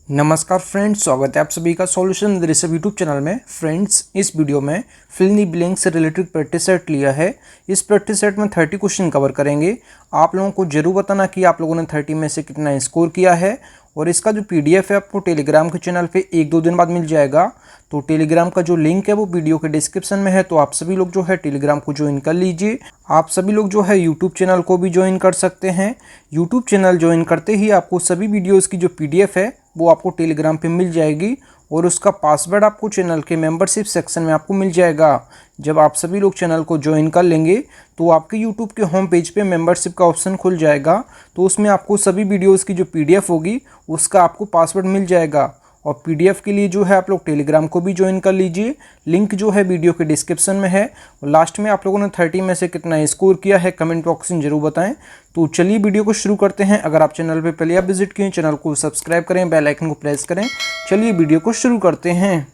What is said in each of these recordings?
नमस्कार फ्रेंड्स, स्वागत है आप सभी का सॉल्यूशन रिसर्च यूट्यूब चैनल में। फ्रेंड्स, इस वीडियो में फिल इन द ब्लैंक से रिलेटेड प्रैक्टिस सेट लिया है। इस प्रैक्टिस सेट में 30 क्वेश्चन कवर करेंगे। आप लोगों को जरूर बताना कि आप लोगों ने 30 में से कितना स्कोर किया है। और इसका जो पीडीएफ है आपको टेलीग्राम के चैनल पे 1-2 दिन बाद मिल जाएगा। तो टेलीग्राम का जो लिंक है वो वीडियो के डिस्क्रिप्शन में है, तो आप सभी लोग जो है टेलीग्राम को ज्वाइन कर लीजिए। आप सभी लोग जो है यूट्यूब चैनल को भी ज्वाइन कर सकते हैं। यूट्यूब चैनल ज्वाइन करते ही आपको सभी वीडियोज़ की जो पीडीएफ है वो आपको टेलीग्राम पे मिल जाएगी और उसका पासवर्ड आपको चैनल के मेंबरशिप सेक्शन में आपको मिल जाएगा। जब आप सभी लोग चैनल को ज्वाइन कर लेंगे तो आपके यूट्यूब के होम पेज पे मेंबरशिप का ऑप्शन खुल जाएगा, तो उसमें आपको सभी वीडियोस की जो पीडीएफ होगी उसका आपको पासवर्ड मिल जाएगा। और पीडीएफ के लिए जो है आप लोग टेलीग्राम को भी ज्वाइन कर लीजिए। लिंक जो है वीडियो के डिस्क्रिप्शन में है। और लास्ट में आप लोगों ने 30 में से कितना स्कोर किया है कमेंट बॉक्स में जरूर बताएं। तो चलिए वीडियो को शुरू करते हैं। अगर आप चैनल पे पहले आप विजिट किए, चैनल को सब्सक्राइब करें, बेल आइकन को प्रेस करें। चलिए वीडियो को शुरू करते हैं।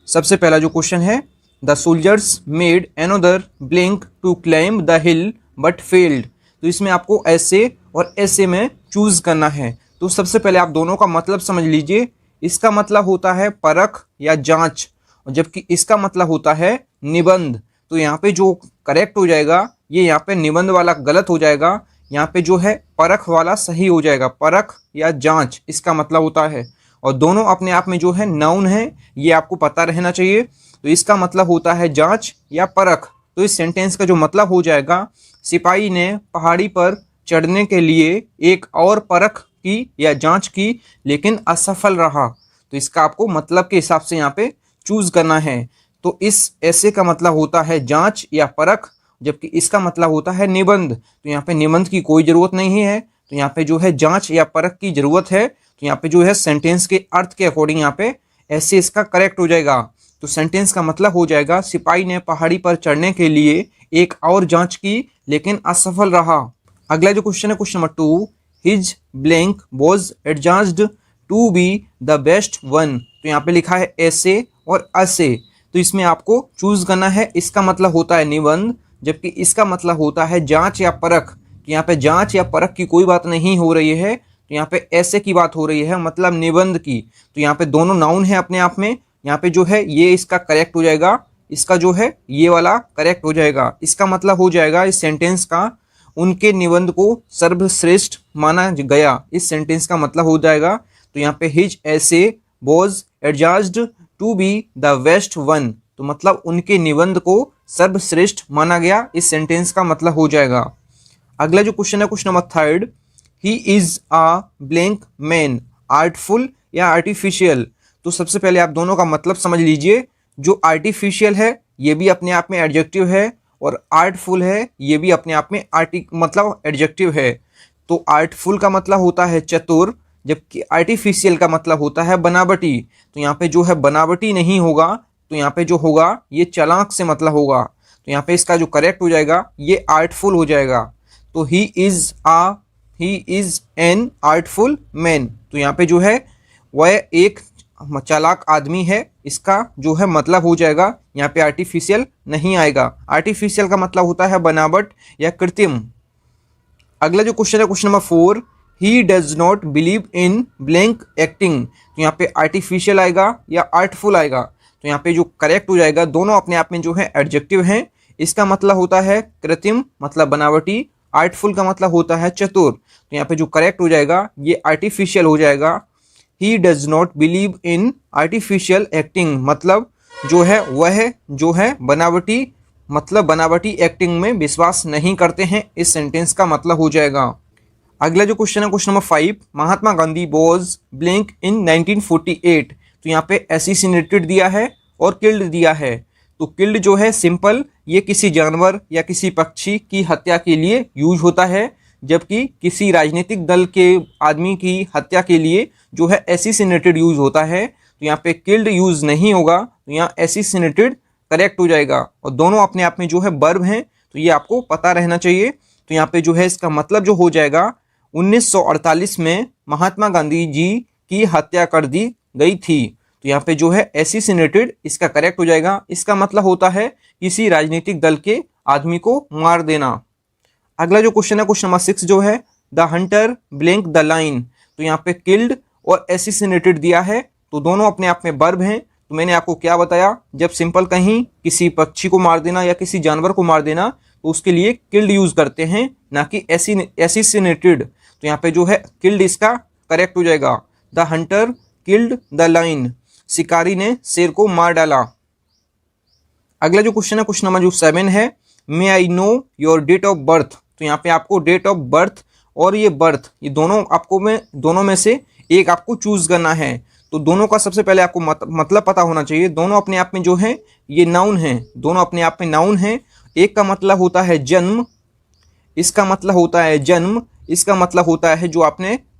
सबसे पहला जो क्वेश्चन है, the soldiers made another blank to climb the hill but failed. तो इसमें आपको ऐसे और ऐसे में चूज करना है। तो सबसे पहले आप दोनों का मतलब समझ लीजिए। इसका मतलब होता है परख या जांच, और जबकि इसका मतलब होता है निबंध। तो यहाँ पे जो करेक्ट हो जाएगा, ये यहाँ पे निबंध वाला गलत हो जाएगा, यहाँ पे जो है परख वाला सही हो जाएगा। परख या जांच इसका मतलब होता है। और दोनों अपने आप में जो है नाउन है, ये आपको पता रहना चाहिए। तो इसका मतलब होता है जांच या परख। तो इस सेंटेंस का जो मतलब हो जाएगा, सिपाही ने पहाड़ी पर चढ़ने के लिए एक और परख की या जांच की लेकिन असफल रहा। तो इसका आपको मतलब के हिसाब से यहाँ पे चूज करना है। तो इस ऐसे का मतलब होता है जांच या परख, जबकि इसका मतलब होता है निबंध। तो यहाँ पे निबंध की कोई जरूरत नहीं है, तो यहाँ पे जो है जांच या परख की जरूरत है। तो यहाँ पे जो है सेंटेंस के अर्थ के अकॉर्डिंग यहाँ पे ऐसे इसका करेक्ट हो जाएगा। तो सेंटेंस का मतलब हो जाएगा, सिपाही ने पहाड़ी पर चढ़ने के लिए एक और जांच की लेकिन असफल रहा। अगला जो क्वेश्चन है, question number 2, his blank was adjusted to be the best one. तो यहाँ पे लिखा है ऐसे और असे। तो इसमें आपको चूज करना है। इसका मतलब होता है निबंध, जबकि इसका मतलब होता है जांच या परख। तो यहाँ पे जांच या परख की कोई बात नहीं हो रही है, तो यहाँ पे ऐसे की बात हो रही है, मतलब निबंध की। तो यहाँ पे दोनों नाउन है अपने आप में। यहाँ पे जो है ये इसका करेक्ट हो जाएगा, इसका जो है ये वाला करेक्ट हो जाएगा। इसका मतलब हो जाएगा इस सेंटेंस का, उनके निबंध को सर्वश्रेष्ठ माना गया। इस सेंटेंस का मतलब हो जाएगा। तो यहाँ पे हिज ऐसे was adjusted to be the best one. तो मतलब उनके निबंध को सर्वश्रेष्ठ माना गया। इस सेंटेंस का मतलब हो जाएगा। अगला जो क्वेश्चन है, question number 3, he is a blank man artful या आर्टिफिशियल। तो सबसे पहले आप दोनों का मतलब समझ लीजिए। जो आर्टिफिशियल है ये भी अपने आप में एडजेक्टिव है, और आर्टफुल है ये भी अपने आप में मतलब एडजेक्टिव है। तो आर्टफुल का मतलब होता है चतुर, जबकि आर्टिफिशियल का मतलब होता है बनावटी। तो यहाँ पे जो है बनावटी नहीं होगा, तो यहाँ पे जो होगा ये चालाक से मतलब होगा। तो यहाँ पे इसका जो करेक्ट हो जाएगा ये आर्टफुल हो जाएगा। तो he is an artful man. तो यहाँ पे जो है वह एक चालाक आदमी है, इसका जो है मतलब हो जाएगा। यहाँ पे आर्टिफिशियल नहीं आएगा। आर्टिफिशियल का मतलब होता है बनावट या कृत्रिम। अगला जो क्वेश्चन है, question number 4, he does not believe in blank acting. तो यहाँ पे आर्टिफिशियल आएगा या आर्टफुल आएगा। तो यहाँ पे जो करेक्ट हो जाएगा, दोनों अपने आप में जो है एडजेक्टिव हैं। इसका मतलब होता है कृत्रिम, मतलब बनावटी। आर्टफुल का मतलब होता है चतुर। तो यहाँ पे जो करेक्ट हो जाएगा ये आर्टिफिशियल हो जाएगा। He does not believe in artificial acting, मतलब जो है वह जो है बनावटी, मतलब बनावटी एक्टिंग में विश्वास नहीं करते हैं। इस सेंटेंस का मतलब हो जाएगा। अगला जो क्वेश्चन है, question number 5, Mahatma Gandhi was blank in 1948। तो यहाँ पे एसिसिनेटेड दिया है और किल्ड दिया है। तो किल्ड जो है सिंपल, ये किसी जानवर या किसी पक्षी की हत्या के लिए यूज होता है, जबकि किसी राजनीतिक दल के आदमी की हत्या के लिए जो है एसिसिनेटेड यूज होता है। तो यहाँ पे किल्ड यूज नहीं होगा, तो यहाँ एसिसिनेटेड करेक्ट हो जाएगा। और दोनों अपने आप में जो है वर्ब हैं, तो ये आपको पता रहना चाहिए। तो यहाँ पे जो है इसका मतलब जो हो जाएगा, 1948 में महात्मा गांधी जी की हत्या कर दी गई थी। तो यहाँ पे जो है एसिसिनेटेड इसका करेक्ट हो जाएगा। इसका मतलब होता है किसी राजनीतिक दल के आदमी को मार देना। अगला जो क्वेश्चन है, क्वेश्चन नंबर 6 जो है, the Hunter blank the line. तो यहाँ पे किल्ड और एसिसिनेटेड दिया है, तो दोनों अपने आप में वर्ब हैं। तो मैंने आपको क्या बताया, जब सिंपल कहीं किसी पक्षी को मार देना या किसी जानवर को मार देना तो उसके लिए किल्ड यूज करते हैं, ना कि एसिसिनेटेड। तो यहाँ पे जो है किल्ड इसका करेक्ट हो जाएगा। The Hunter killed the line, शिकारी ने शेर को मार डाला। अगला जो क्वेश्चन है, क्वेश्चन नंबर जो 7 है, may I know your date of birth. तो यहाँ पे आपको डेट ऑफ बर्थ और ये बर्थ, ये दोनों में से एक आपको चूज करना है। तो दोनों का सबसे पहले आपको मतलब पता होना चाहिए। दोनों अपने आप में जो है ये नाउन है, दोनों अपने आप में नाउन है। एक का मतलब होता है जन्म, इसका मतलब होता है जन्म, इसका मतलब होता है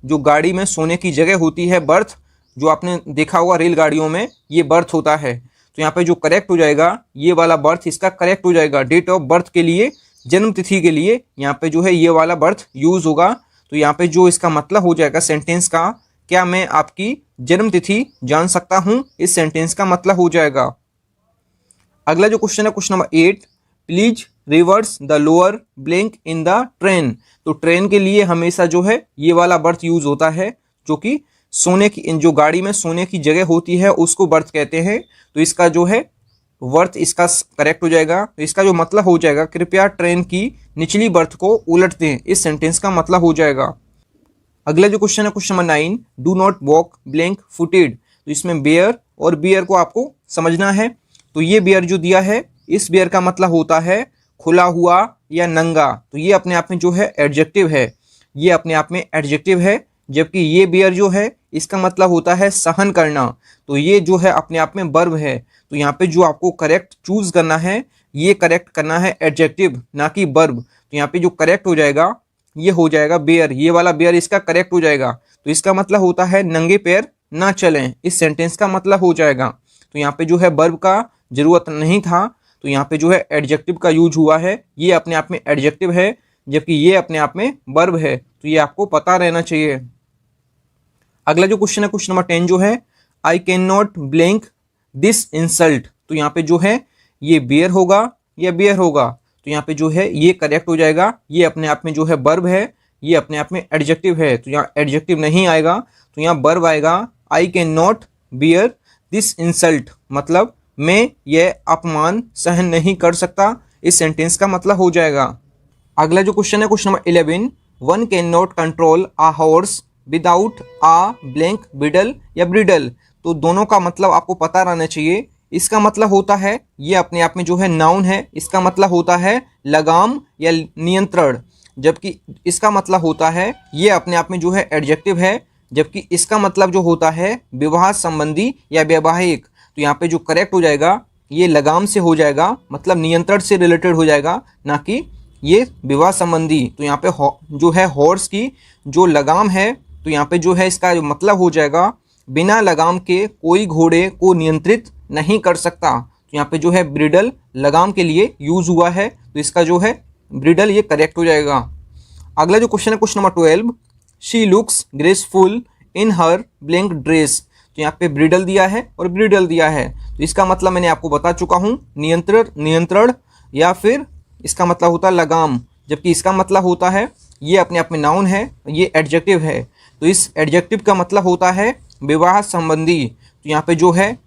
जो गाड़ी में सोने की जगह होती है, बर्थ, जो आपने देखा होगा रेलगाड़ियों में, ये बर्थ होता है। तो यहाँ पे जो करेक्ट हो जाएगा ये वाला बर्थ इसका करेक्ट हो जाएगा। डेट ऑफ बर्थ के लिए, जन्म तिथि के लिए यहाँ पे जो है ये वाला बर्थ यूज होगा। तो यहाँ पे जो इसका मतलब हो जाएगा सेंटेंस का, क्या मैं आपकी जन्म तिथि जान सकता हूँ, इस सेंटेंस का मतलब हो जाएगा। अगला जो क्वेश्चन है, question number 8, please reverse the lower blank in the train. तो ट्रेन के लिए हमेशा जो है ये वाला बर्थ यूज होता है, जो कि सोने की, जो गाड़ी में सोने की जगह होती है उसको बर्थ कहते हैं। तो इसका जो है वर्थ इसका करेक्ट हो जाएगा। तो इसका जो मतलब हो जाएगा, कृपया ट्रेन की निचली बर्थ को उलट दें, इस सेंटेंस का मतलब हो जाएगा। अगला जो क्वेश्चन है, question number 9, do not walk blank footed. तो इसमें बेयर और बियर को आपको समझना है। तो ये बियर जो दिया है, इस बियर का मतलब होता है खुला हुआ या नंगा। तो ये अपने आप में जो है एडजेक्टिव है, ये अपने आप में एडजेक्टिव है। जबकि ये बियर जो है इसका मतलब होता है सहन करना। तो ये जो है अपने आप में वर्ब है। तो यहाँ पे जो आपको करेक्ट चूज करना है, ये करेक्ट करना है एडजेक्टिव, ना कि वर्ब। तो यहाँ पे जो करेक्ट हो जाएगा ये हो जाएगा बेयर, ये वाला बेयर इसका करेक्ट हो जाएगा। तो इसका मतलब होता है नंगे पैर ना चलें, इस सेंटेंस का मतलब हो जाएगा। तो यहाँ पे जो है वर्ब का जरूरत नहीं था, तो यहाँ पे जो है एडजेक्टिव का यूज हुआ है। ये अपने आप में एडजेक्टिव है, जबकि ये अपने आप में वर्ब है। तो ये आपको पता रहना चाहिए। अगला जो क्वेश्चन है, क्वेश्चन नंबर 10 जो है, I can not blank this insult. तो यहाँ पे जो है ये बियर होगा या बियर होगा। तो यहाँ पे जो है ये करेक्ट हो जाएगा। ये अपने आप में जो है वर्ब है, ये अपने आप में एडजेक्टिव है। तो यहाँ एडजेक्टिव नहीं आएगा, तो यहाँ वर्ब आएगा। I can not bear this insult, मतलब मैं यह अपमान सहन नहीं कर सकता, इस सेंटेंस का मतलब हो जाएगा। अगला जो क्वेश्चन है, question number 11, one can not control a horse without a blank bidle या ब्रिडल। तो दोनों का मतलब आपको पता रहना चाहिए। इसका मतलब होता है, ये अपने आप में जो है नाउन है, इसका मतलब होता है लगाम या नियंत्रण। जबकि इसका मतलब होता है, ये अपने आप में जो है एडजेक्टिव है। जबकि इसका मतलब जो होता है विवाह संबंधी या वैवाहिक। तो यहाँ पे जो करेक्ट हो जाएगा ये लगाम से हो जाएगा, मतलब नियंत्रण से रिलेटेड हो जाएगा, ना कि ये विवाह संबंधी। तो यहाँ पे जो है हॉर्स की जो लगाम है, तो यहाँ पे जो है इसका जो मतलब हो जाएगा बिना लगाम के कोई घोड़े को नियंत्रित नहीं कर सकता। तो यहाँ पे जो है ब्रिडल लगाम के लिए यूज हुआ है, तो इसका जो है ब्रिडल ये करेक्ट हो जाएगा। अगला जो क्वेश्चन है, question number 12, she looks graceful in her blank dress. तो यहाँ पे ब्रिडल दिया है और ब्रिडल दिया है। तो इसका मतलब मैंने आपको बता चुका हूँ, नियंत्रण या फिर इसका मतलब होता है लगाम। जबकि इसका मतलब होता है, ये अपने आप में नाउन है, ये एडजेक्टिव है। तो इस एडजेक्टिव का मतलब होता है विवाह संबंधी। तो यहाँ पे जो है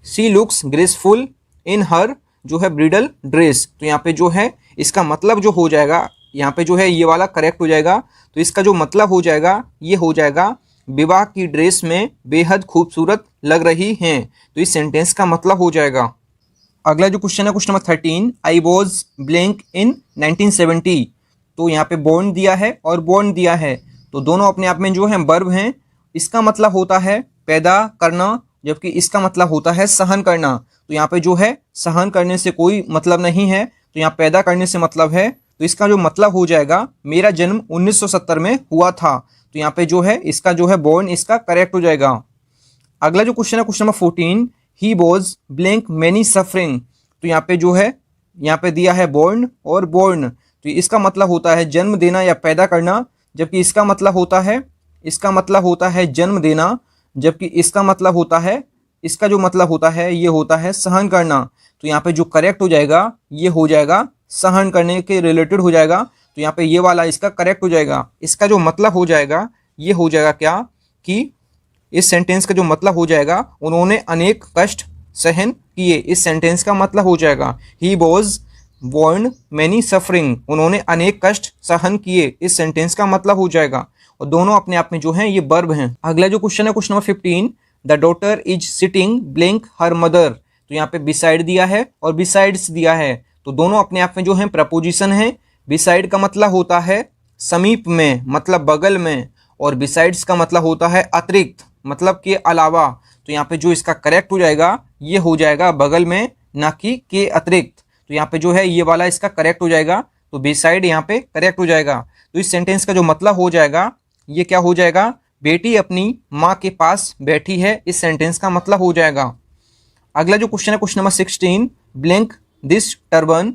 सी लुक्स ग्रेसफुल इन हर जो है ब्रिडल ड्रेस। तो यहाँ पे जो है इसका मतलब जो हो जाएगा, यहाँ पे जो है ये वाला करेक्ट हो जाएगा। तो इसका जो मतलब हो जाएगा ये हो जाएगा विवाह की ड्रेस में बेहद खूबसूरत लग रही हैं। तो इस सेंटेंस का मतलब हो जाएगा। अगला जो क्वेश्चन है, question number 13, I was blank in 1970। तो यहाँ पे बोर्न दिया है और बोर्न दिया है, तो दोनों अपने आप में जो है वर्ब हैं। इसका मतलब होता है पैदा करना, जबकि इसका मतलब होता है सहन करना। तो यहाँ पे जो है सहन करने से कोई मतलब नहीं है, तो यहाँ पैदा करने से मतलब है। तो इसका जो मतलब हो जाएगा मेरा जन्म 1970 में हुआ था। तो यहाँ पे जो है इसका जो है बोर्न इसका करेक्ट हो जाएगा। अगला जो क्वेश्चन है, question number 14, he was blank many suffering. तो यहाँ पे जो है यहाँ पे दिया है बोर्न और बोर्न। तो इसका मतलब होता है जन्म देना या पैदा करना, जबकि इसका मतलब होता है जन्म देना। जबकि इसका मतलब होता है, इसका जो मतलब होता है ये होता है सहन करना। तो यहाँ पे जो करेक्ट हो जाएगा ये हो जाएगा सहन करने के रिलेटेड हो जाएगा। तो यहाँ पे ये वाला इसका करेक्ट हो जाएगा। इसका जो मतलब हो जाएगा ये हो जाएगा क्या, कि इस सेंटेंस का जो मतलब हो जाएगा उन्होंने अनेक कष्ट सहन किए। इस सेंटेंस का मतलब हो जाएगा he was born many suffering, उन्होंने अनेक कष्ट सहन किए। इस सेंटेंस का मतलब हो जाएगा। और दोनों अपने आप में जो है ये वर्ब हैं। अगला जो क्वेश्चन है question number 15, the daughter is sitting blank her mother. तो यहाँ पे बिसाइड दिया है और बिसाइड्स दिया है, तो दोनों अपने आप में जो है प्रपोजिशन है। बिसाइड का मतलब होता है समीप में, मतलब बगल में, और बिसाइड्स का मतलब होता है अतिरिक्त, मतलब के अलावा। तो यहाँ पे जो इसका करेक्ट हो जाएगा ये हो जाएगा बगल में, ना कि के अतिरिक्त। तो यहाँ पे जो है ये वाला इसका करेक्ट हो जाएगा, तो बिसाइड यहाँ पे करेक्ट हो जाएगा। तो इस सेंटेंस का जो मतलब हो जाएगा ये क्या हो जाएगा, बेटी अपनी माँ के पास बैठी है। इस सेंटेंस का मतलब हो जाएगा। अगला जो क्वेश्चन है question number 16, blank this turban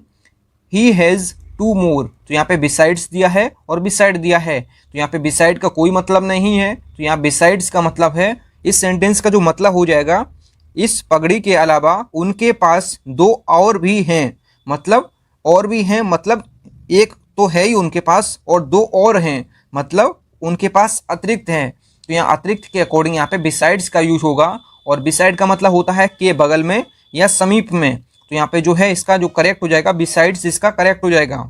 he has two more. तो यहाँ पे बिसाइड्स दिया है और बिसाइड दिया है, तो यहाँ पे बिसाइड का कोई मतलब नहीं है, तो यहाँ बिसाइड्स का मतलब है। इस सेंटेंस का जो मतलब हो जाएगा इस पगड़ी के अलावा उनके पास दो और भी हैं। मतलब और भी हैं, मतलब एक तो है ही उनके पास और दो और हैं, मतलब उनके पास अतिरिक्त हैं। तो यहाँ अतिरिक्त के अकॉर्डिंग यहाँ पे बिसाइड्स का यूज होगा, और बिसाइड का मतलब होता है के बगल में या समीप में। तो यहाँ पे जो है इसका जो करेक्ट हो जाएगा बिसाइड्स, इसका करेक्ट हो जाएगा।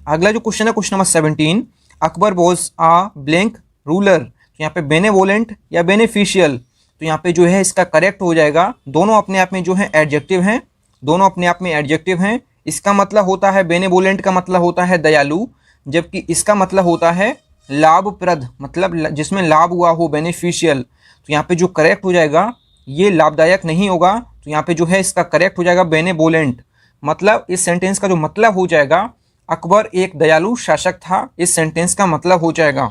अगला जो क्वेश्चन है question number 17, Akbar was a blank ruler. तो यहाँ पे बेनेवोलेंट या बेनिफिशियल, तो यहाँ पे जो है इसका करेक्ट हो जाएगा। दोनों अपने आप में जो है एडजेक्टिव हैं, दोनों अपने आप में एडजेक्टिव हैं। इसका मतलब होता है बेनेवोलेंट का मतलब होता है दयालु, जबकि इसका मतलब होता है लाभप्रद, मतलब जिसमें लाभ हुआ हो, बेनिफिशियल। तो यहाँ पे जो करेक्ट हो जाएगा ये लाभदायक नहीं होगा, तो यहाँ पे जो है इसका करेक्ट हो जाएगा बेनेवोलेंट। मतलब इस सेंटेंस का जो मतलब हो जाएगा अकबर एक दयालु शासक था। इस सेंटेंस का मतलब हो जाएगा।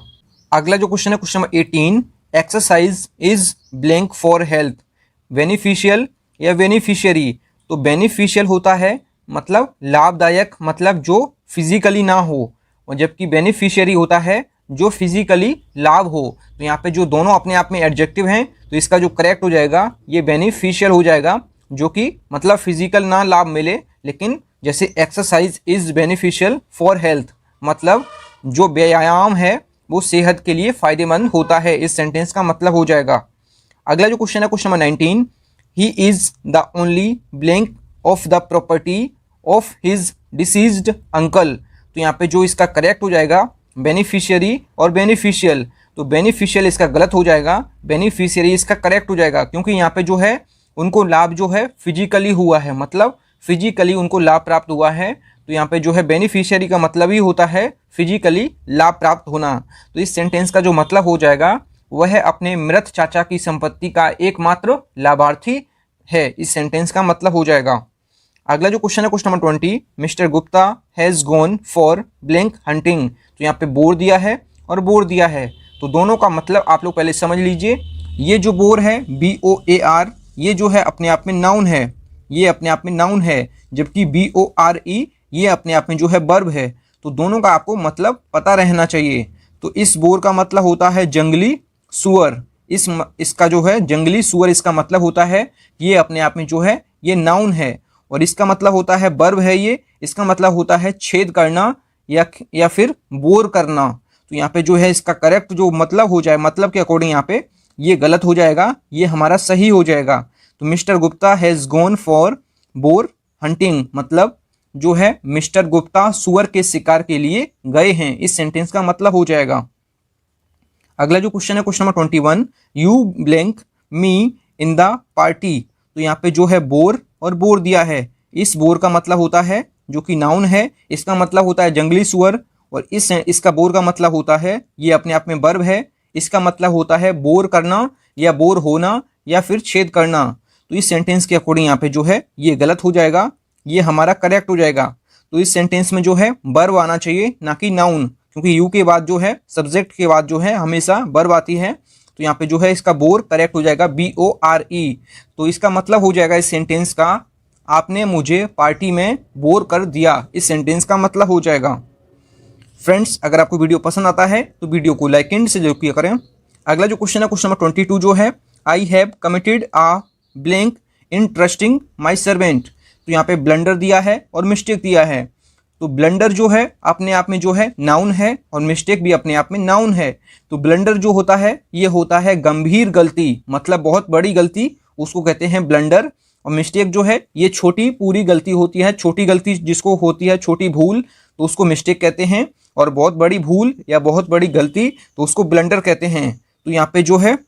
अगला जो क्वेश्चन है question number 18, exercise is blank for health, beneficial या बेनिफिशियरी। तो बेनिफिशियल होता है मतलब लाभदायक, मतलब जो फिजिकली ना हो, और जबकि बेनिफिशियरी होता है जो फिजिकली लाभ हो। तो यहाँ पे जो दोनों अपने आप में एडजेक्टिव हैं, तो इसका जो करेक्ट हो जाएगा ये बेनिफिशियल हो जाएगा, जो कि मतलब फिजिकल ना लाभ मिले, लेकिन जैसे exercise is beneficial for health, मतलब जो व्यायाम है वो सेहत के लिए फायदेमंद होता है। इस सेंटेंस का मतलब हो जाएगा। अगला जो क्वेश्चन है question number 19, he is the only blank of the property of his deceased uncle. तो यहाँ पे जो इसका करेक्ट हो जाएगा बेनिफिशियरी और बेनिफिशियल। तो बेनिफिशियल इसका गलत हो जाएगा, बेनिफिशियरी इसका करेक्ट हो जाएगा, क्योंकि यहाँ पे जो है उनको लाभ जो है फिजिकली हुआ है, मतलब फिजिकली उनको लाभ प्राप्त हुआ है। तो यहाँ पे जो है बेनिफिशियरी का मतलब ही होता है फिजिकली लाभ प्राप्त होना। तो इस सेंटेंस का जो मतलब हो जाएगा वह अपने मृत चाचा की संपत्ति का एकमात्र लाभार्थी है। इस सेंटेंस का मतलब हो जाएगा। अगला जो क्वेश्चन है question number 20, mister Gupta has gone for blank hunting. तो यहाँ पे बोर दिया है और बोर दिया है, तो दोनों का मतलब आप लोग पहले समझ लीजिए। ये जो बोर है BOAR, ये जो है अपने आप में नाउन है, ये अपने आप में नाउन है, जबकि BORE ये अपने आप में जो है वर्ब है। तो दोनों का आपको मतलब पता रहना चाहिए। तो इस बोर का मतलब होता है जंगली सुअर, इसका जो है जंगली सुअर, इसका मतलब होता है ये अपने आप में जो है ये नाउन है, और इसका मतलब होता है वर्ब है ये, इसका मतलब होता है छेद करना या फिर बोर करना। तो यहाँ पे जो है इसका करेक्ट जो मतलब हो जाए, मतलब के अकॉर्डिंग यहाँ पे ये गलत हो जाएगा, ये हमारा सही हो जाएगा। तो mister Gupta has gone for bore hunting, मतलब जो है मिस्टर गुप्ता सुअर के शिकार के लिए गए हैं। इस सेंटेंस का मतलब हो जाएगा। अगला जो क्वेश्चन है question number 21, you blank me in the party. तो यहाँ पे जो है बोर और बोर दिया है। इस बोर का मतलब होता है जो कि नाउन है, इसका मतलब होता है जंगली सुअर, और इसका बोर का मतलब होता है ये अपने आप में वर्ब है, इसका मतलब होता है बोर करना या बोर होना या फिर छेद करना। तो इस सेंटेंस के अकॉर्डिंग यहाँ पे जो है ये गलत हो जाएगा, ये हमारा करेक्ट हो जाएगा। तो इस सेंटेंस में जो है वर्ब आना चाहिए, ना कि नाउन, क्योंकि यू के बाद जो है सब्जेक्ट के बाद जो है हमेशा वर्ब आती है। तो यहाँ पे जो है इसका बोर करेक्ट हो जाएगा BORE। तो इसका मतलब हो जाएगा इस सेंटेंस का, आपने मुझे पार्टी में बोर कर दिया। इस सेंटेंस का मतलब हो जाएगा। फ्रेंड्स, अगर आपको वीडियो पसंद आता है तो वीडियो को लाइक एंड से जरूर किया करें। अगला जो क्वेश्चन है क्वेश्चन नंबर 22 जो है, I have committed a blank in trusting my servant. तो यहाँ पे ब्लंडर दिया है और मिस्टेक दिया है। तो ब्लंडर जो है अपने आप में जो है नाउन है और मिस्टेक भी अपने आप में नाउन है। तो ब्लंडर जो होता है ये होता है गंभीर गलती, मतलब बहुत बड़ी गलती, उसको कहते हैं ब्लंडर। और मिस्टेक जो है ये छोटी पूरी गलती होती है, छोटी गलती जिसको होती है छोटी भूल तो उसको मिस्टेक कहते हैं, और बहुत बड़ी भूल या बहुत बड़ी गलती तो उसको ब्लंडर कहते हैं। तो यहाँ पे जो है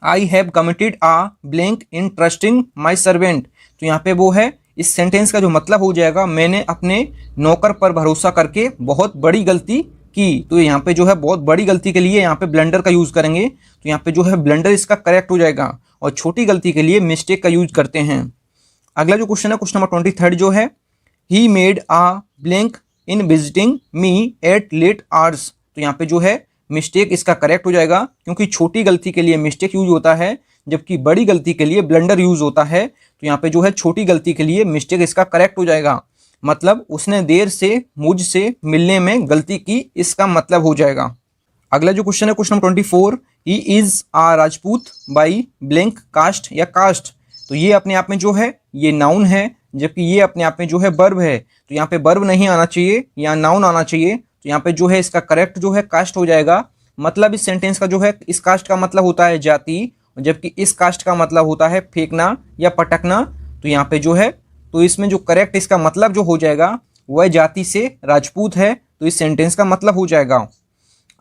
I have committed a blank in trusting my servant, तो यहाँ पे वो है, इस सेंटेंस का जो मतलब हो जाएगा मैंने अपने नौकर पर भरोसा करके बहुत बड़ी गलती की। तो यहाँ पे जो है बहुत बड़ी गलती के लिए यहाँ पे ब्लंडर का यूज़ करेंगे, तो यहाँ पे जो है ब्लंडर इसका करेक्ट हो जाएगा, और छोटी गलती के लिए मिस्टेक का यूज करते हैं। अगला जो क्वेश्चन है क्वेश्चन नंबर 23 जो है, he made a blank in visiting me at late hours, तो यहाँ पे जो है मिस्टेक इसका करेक्ट हो जाएगा, क्योंकि छोटी गलती के लिए मिस्टेक यूज होता है जबकि बड़ी गलती के लिए ब्लंडर यूज होता है। तो यहाँ पे जो है छोटी गलती के लिए मिस्टेक इसका करेक्ट हो जाएगा, मतलब उसने देर से मुझसे मिलने में गलती की, इसका मतलब हो जाएगा। अगला जो क्वेश्चन है question number 24, he is a Rajput by blank caste या कास्ट, तो ये अपने आप में जो है ये नाउन है, जबकि ये अपने आप में जो है वर्ब है। तो यहाँ पे वर्ब नहीं आना चाहिए, यहाँ नाउन आना चाहिए। तो यहाँ पे जो है इसका करेक्ट जो है कास्ट हो जाएगा, मतलब इस सेंटेंस का जो है इस कास्ट का मतलब होता है जाति, जबकि इस कास्ट का मतलब होता है फेंकना या पटकना। तो यहाँ पे जो है तो इसमें जो करेक्ट इसका मतलब जो हो जाएगा वह जाति से राजपूत है, तो इस सेंटेंस का मतलब हो जाएगा।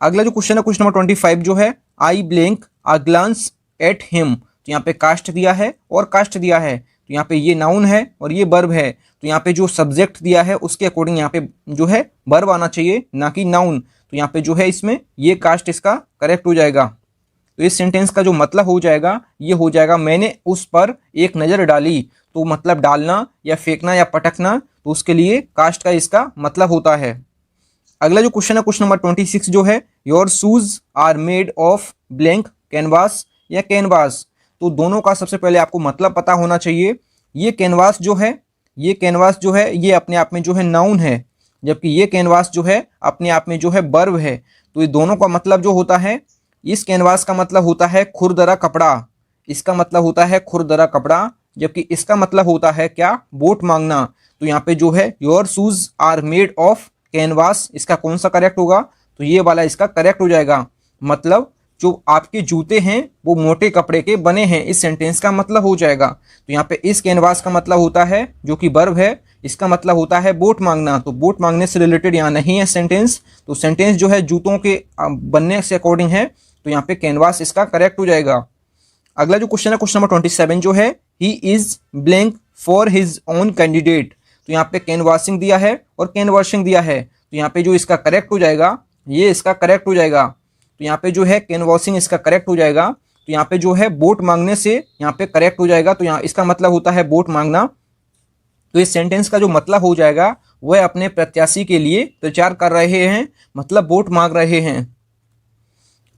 अगला जो क्वेश्चन है क्वेश्चन नंबर 25 जो है, I blank a glance at him, तो यहाँ पे कास्ट दिया है और कास्ट दिया है, तो यहाँ पे ये नाउन है और ये वर्ब है। तो यहाँ पे जो सब्जेक्ट दिया है उसके अकॉर्डिंग यहाँ पे जो है वर्ब आना चाहिए, ना कि नाउन। तो यहाँ पे जो है इसमें ये कास्ट इसका करेक्ट हो जाएगा। तो इस सेंटेंस का जो मतलब हो जाएगा ये हो जाएगा मैंने उस पर एक नज़र डाली, तो मतलब डालना या फेंकना या पटकना, तो उसके लिए कास्ट का इसका मतलब होता है। अगला जो क्वेश्चन है क्वेश्चन नंबर 26 जो है, your shoes are made of blank canvas या कैनवास, तो दोनों का सबसे पहले आपको मतलब पता होना चाहिए। ये कैनवास जो है ये अपने आप में जो है नाउन है, जबकि ये कैनवास जो है अपने आप में जो है वर्ब है। तो ये दोनों का मतलब जो होता है, इस कैनवास का मतलब होता है खुरदरा कपड़ा, इसका मतलब होता है खुरदरा कपड़ा, जबकि इसका मतलब होता है क्या, वोट मांगना। तो यहाँ पे जो है your shoes are made of canvas, इसका कौन सा करेक्ट होगा, तो ये वाला इसका करेक्ट हो जाएगा, मतलब जो आपके जूते हैं वो मोटे कपड़े के बने हैं, इस सेंटेंस का मतलब हो जाएगा। तो यहाँ पे इस कैनवास का मतलब होता है जो कि वर्ब है, इसका मतलब होता है वोट मांगना, तो वोट मांगने से रिलेटेड यहाँ नहीं है सेंटेंस, तो सेंटेंस जो है जूतों के बनने से अकॉर्डिंग है, तो यहाँ पे कैनवास इसका करेक्ट हो जाएगा। अगला जो क्वेश्चन है क्वेश्चन नंबर 27 जो है, he is blank for his own candidate, तो यहाँ पे कैनवासिंग दिया है और कैनवाशिंग दिया है, तो यहाँ पे जो इसका करेक्ट हो जाएगा ये इसका करेक्ट हो जाएगा। तो यहाँ पे जो है कैनवासिंग इसका करेक्ट हो जाएगा, तो यहाँ पे जो है वोट मांगने से यहाँ पे करेक्ट हो जाएगा, तो यहाँ इसका मतलब होता है वोट मांगना। तो इस सेंटेंस का जो मतलब हो जाएगा वह अपने प्रत्याशी के लिए प्रचार कर रहे हैं, मतलब वोट मांग रहे हैं।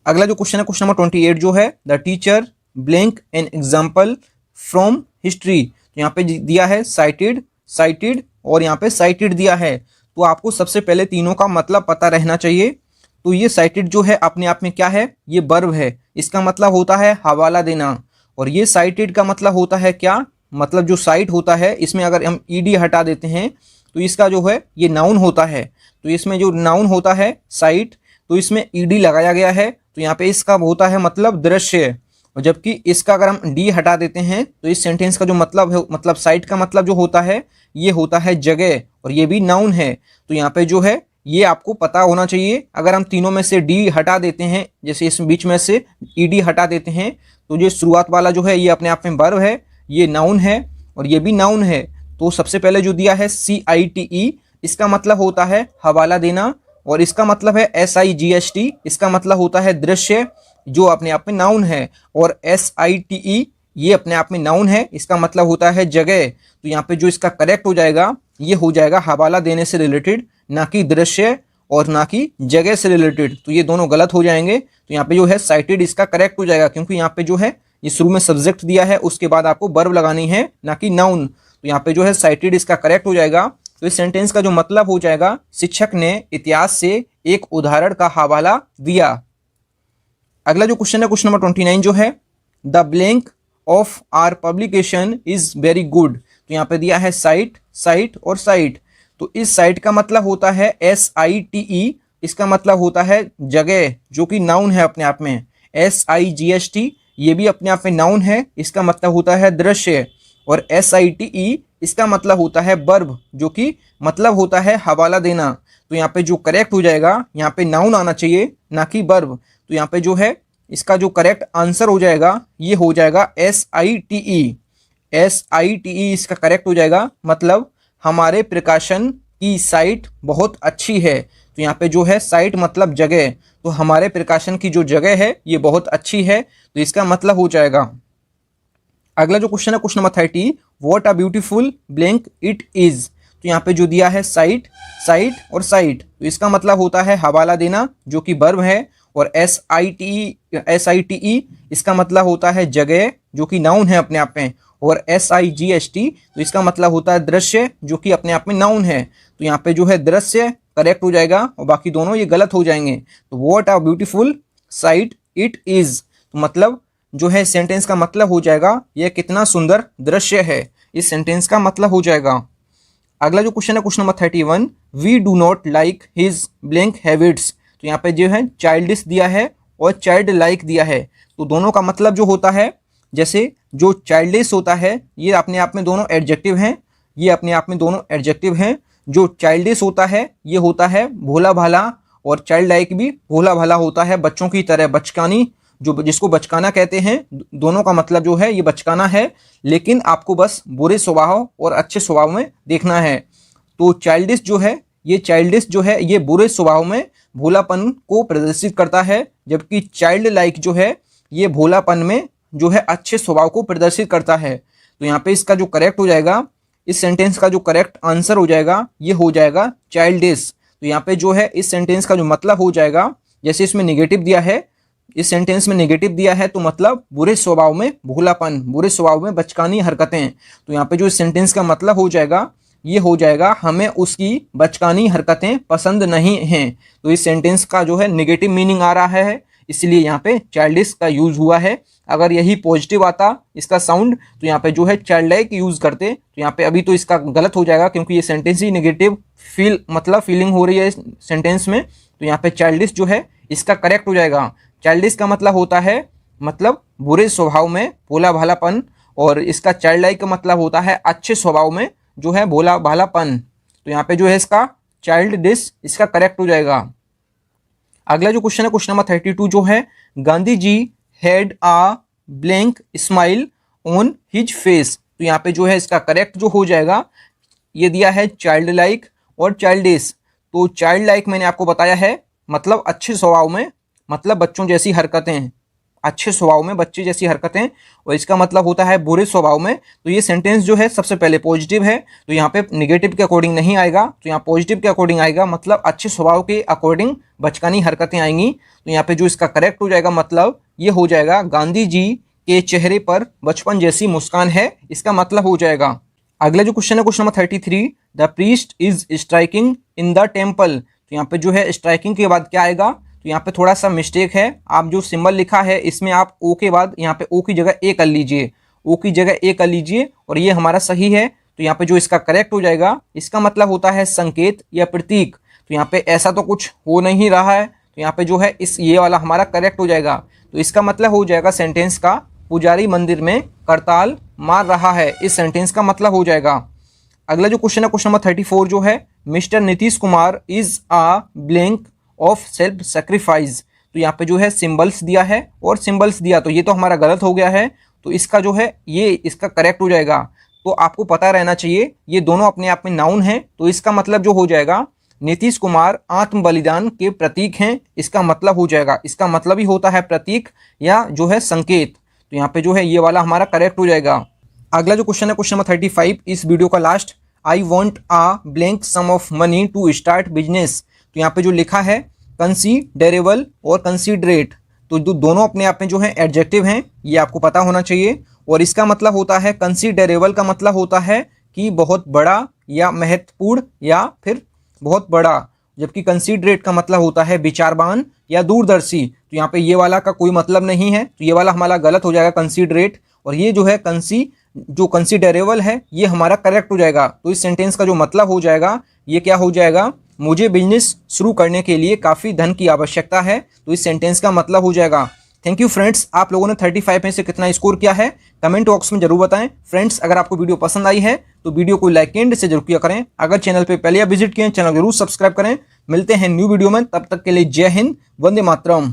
अगला जो क्वेश्चन है क्वेश्चन नंबर 28 जो है, the teacher blank an example from history, तो यहाँ पे दिया है साइटेड और यहाँ पे साइटेड दिया है। तो आपको सबसे पहले तीनों का मतलब पता रहना चाहिए। तो ये साइटेड जो है अपने आप में क्या है, ये वर्ब है, इसका मतलब होता है हवाला देना, और ये साइटेड का मतलब होता है क्या, मतलब जो साइट होता है इसमें अगर हम ईडी हटा देते हैं तो इसका जो है ये नाउन होता है। तो इसमें जो नाउन होता है साइट, तो इसमें ईडी लगाया गया है, तो यहाँ पे इसका होता है मतलब दृश्य, और जबकि इसका अगर हम डी हटा देते हैं तो इस सेंटेंस का जो मतलब है, मतलब साइट का मतलब जो होता है ये होता है जगह, और ये भी नाउन है। तो यहाँ पे जो है ये आपको पता होना चाहिए। अगर हम तीनों में से डी हटा देते हैं, जैसे इस बीच में से ईडी हटा देते हैं, तो जो शुरुआत वाला जो है ये अपने आप में वर्ब है, ये नाउन है और ये भी नाउन है। तो सबसे पहले जो दिया है CITE, इसका मतलब होता है हवाला देना, और इसका मतलब है SIGST, इसका मतलब होता है दृश्य, जो अपने आप में नाउन है, और SITE ये अपने आप में नाउन है, इसका मतलब होता है जगह। तो यहाँ पे जो इसका करेक्ट हो जाएगा ये हो जाएगा हवाला देने से रिलेटेड, ना कि दृश्य और ना कि जगह से रिलेटेड, तो ये दोनों गलत हो जाएंगे। तो यहाँ पे जो है साइटेड इसका करेक्ट हो जाएगा, क्योंकि यहाँ पे जो है ये शुरू में सब्जेक्ट दिया है, उसके बाद आपको वर्ब लगानी है, ना कि नाउन। तो यहाँ पे जो है साइटेड इसका करेक्ट हो जाएगा। तो इस सेंटेंस का जो मतलब हो जाएगा, शिक्षक ने इतिहास से एक उदाहरण का हवाला दिया। अगला जो क्वेश्चन है क्वेश्चन नंबर 29 जो है, the blank of our publication is very good, तो यहाँ पे दिया है साइट और साइट। तो इस साइट का मतलब होता है SITE, इसका मतलब होता है जगह, जो कि नाउन है अपने आप में। SIGHT ये भी अपने आप में नाउन है, इसका मतलब होता है दृश्य। और SITE इसका मतलब होता है वर्ब, जो कि मतलब होता है हवाला देना। तो यहाँ पे जो करेक्ट हो जाएगा, यहाँ पे नाउन आना चाहिए ना कि वर्ब। तो यहाँ पे जो है इसका जो करेक्ट आंसर हो जाएगा ये हो जाएगा SITE। SITE इसका करेक्ट हो जाएगा, मतलब हमारे प्रकाशन की साइट बहुत अच्छी है। तो यहाँ पे जो है साइट मतलब जगह, तो हमारे प्रकाशन की जो जगह है ये बहुत अच्छी है, तो इसका मतलब हो जाएगा। अगला जो क्वेश्चन है question number 30, what a beautiful blank it is. तो यहाँ पे जो दिया है साइट, साइट और साइट, तो इसका मतलब होता है हवाला देना, जो कि वर्ब है। और SITE इसका मतलब होता है जगह, जो कि नाउन है अपने आप में। और SIGHT तो इसका मतलब होता है दृश्य, जो कि अपने आप में नाउन है। तो यहाँ पे जो है दृश्य करेक्ट हो जाएगा और बाकी दोनों ये गलत हो जाएंगे। तो what a beautiful sight it is, तो मतलब जो है सेंटेंस का मतलब हो जाएगा यह कितना सुंदर दृश्य है, इस सेंटेंस का मतलब हो जाएगा। अगला जो क्वेश्चन है question number 31, we do not like his blank habits. तो यहाँ पे जो है चाइल्डिश दिया है और चाइल्ड लाइक दिया है, तो दोनों का मतलब जो होता है, जैसे जो चाइल्डिश होता है ये अपने आप में दोनों एडजेक्टिव हैं, ये अपने आप में दोनों एडजेक्टिव हैं। जो चाइल्डिश होता है ये होता है भोला भाला, और चाइल्ड लाइक भी भोला भाला होता है, बच्चों की तरह बचकानी, जो जिसको बचकाना कहते हैं। दोनों का मतलब जो है ये बचकाना है, लेकिन आपको बस बुरे स्वभाव और अच्छे स्वभाव में देखना है। तो चाइल्डिश जो है, ये चाइल्डिश जो है ये बुरे स्वभाव में भोलापन को प्रदर्शित करता है, जबकि चाइल्ड लाइक जो है ये भोलापन में जो है अच्छे स्वभाव को प्रदर्शित करता है। तो यहाँ पे इसका जो करेक्ट हो जाएगा, इस सेंटेंस का जो करेक्ट आंसर हो जाएगा ये हो जाएगा चाइल्डिश। तो यहाँ पे जो है इस सेंटेंस का जो मतलब हो जाएगा, जैसे इसमें नेगेटिव दिया है, इस सेंटेंस में नेगेटिव दिया है तो मतलब बुरे स्वभाव में भोलापन, बुरे स्वभाव में बचकानी हरकतें। तो यहाँ पे जो इस सेंटेंस का मतलब हो जाएगा ये हो जाएगा हमें उसकी बचकानी हरकतें पसंद नहीं हैं। तो इस सेंटेंस का जो है नेगेटिव मीनिंग आ रहा है, इसलिए यहाँ पे चाइल्डिश का यूज हुआ है। अगर यही पॉजिटिव आता इसका साउंड, तो यहाँ पे जो है चाइल्ड लाइक यूज करते। तो यहाँ पे अभी तो इसका गलत हो जाएगा, क्योंकि ये सेंटेंस ही नेगेटिव मतलब फीलिंग हो रही है इस सेंटेंस में। तो यहाँ पे चाइल्डिश जो है इसका करेक्ट हो जाएगा। चाइल्डिश का मतलब होता है मतलब बुरे स्वभाव में भोला भालापन, और इसका चाइल्ड लाइक का मतलब होता है अच्छे स्वभाव में जो है भोला भालापन। तो यहाँ पे जो है इसका चाइल्ड डिश इसका करेक्ट हो जाएगा। अगला जो क्वेश्चन है क्वेश्चन नंबर 32 जो है, Gandhi ji had a blank smile on his face. तो यहाँ पे जो है इसका करेक्ट जो हो जाएगा, ये दिया है चाइल्ड लाइक और चाइल्डिश। तो चाइल्ड लाइक मैंने आपको बताया है मतलब अच्छे स्वभाव में, मतलब बच्चों जैसी हरकतें, अच्छे स्वभाव में बच्चे जैसी हरकतें, और इसका मतलब होता है बुरे स्वभाव में। तो ये सेंटेंस जो है सबसे पहले पॉजिटिव है, तो यहाँ पे निगेटिव के अकॉर्डिंग नहीं आएगा, तो यहाँ पॉजिटिव के अकॉर्डिंग आएगा, मतलब अच्छे स्वभाव के अकॉर्डिंग बचकानी हरकतें आएंगी। तो यहाँ पे जो इसका करेक्ट हो जाएगा मतलब ये हो जाएगा गांधी जी के चेहरे पर बचपन जैसी मुस्कान है, इसका मतलब हो जाएगा। अगला जो क्वेश्चन है question number 33, the priest is striking in the temple. तो यहाँ पे जो है स्ट्राइकिंग के बाद क्या आएगा, तो यहाँ पे थोड़ा सा मिस्टेक है, आप जो सिंबल लिखा है इसमें आप ओ के बाद यहाँ पे ओ की जगह ए कर लीजिए, ओ की जगह ए कर लीजिए, और ये हमारा सही है। तो यहाँ पे जो इसका करेक्ट हो जाएगा, इसका मतलब होता है संकेत या प्रतीक। तो यहाँ पे ऐसा तो कुछ हो नहीं रहा है, तो यहाँ पे जो है इस ये वाला हमारा करेक्ट हो जाएगा। तो इसका मतलब हो जाएगा सेंटेंस का, पुजारी मंदिर में करताल मार रहा है, इस सेंटेंस का मतलब हो जाएगा। अगला जो क्वेश्चन है क्वेश्चन नंबर 34 जो है, mister Nitish Kumar is a blank of self sacrifice. तो यहाँ पे जो है सिंबल्स दिया है और सिंबल्स दिया, तो ये तो हमारा गलत हो गया है, तो इसका जो है ये इसका करेक्ट हो जाएगा। तो आपको पता रहना चाहिए ये दोनों अपने आप में नाउन है, तो इसका मतलब जो हो जाएगा नीतीश कुमार आत्म बलिदान के प्रतीक हैं, इसका मतलब हो जाएगा, इसका मतलब ही होता है प्रतीक या जो है संकेत। तो यहाँ पे जो है ये वाला हमारा करेक्ट हो जाएगा। अगला जो क्वेश्चन है क्वेश्चन नंबर 35, इस वीडियो का last, I want a blank sum of money to start business. तो यहाँ पे जो लिखा है कंसीडरेबल और कंसीडरेट, तो जो दोनों अपने आप में जो है एडजेक्टिव हैं, ये आपको पता होना चाहिए। और इसका मतलब होता है कंसीडरेबल का मतलब होता है कि बहुत बड़ा या महत्वपूर्ण या फिर बहुत बड़ा, जबकि कंसीडरेट का मतलब होता है विचारवान या दूरदर्शी। तो यहाँ पे ये वाला का कोई मतलब नहीं है, तो ये वाला हमारा गलत हो जाएगा कंसीडरेट, और ये जो है जो कंसीडरेबल है ये हमारा करेक्ट हो जाएगा। तो इस सेंटेंस का जो मतलब हो जाएगा ये क्या हो जाएगा, मुझे बिजनेस शुरू करने के लिए काफ़ी धन की आवश्यकता है। तो इस सेंटेंस का मतलब हो जाएगा। थैंक यू फ्रेंड्स, आप लोगों ने 35 में से कितना स्कोर किया है कमेंट बॉक्स में जरूर बताएं। फ्रेंड्स, अगर आपको वीडियो पसंद आई है तो वीडियो को लाइक एंड से जरूर किया करें। अगर चैनल पे पहले आप विजिट किए चैनल जरूर सब्सक्राइब करें। मिलते हैं न्यू वीडियो में, तब तक के लिए जय हिंद, वंदे मातरम।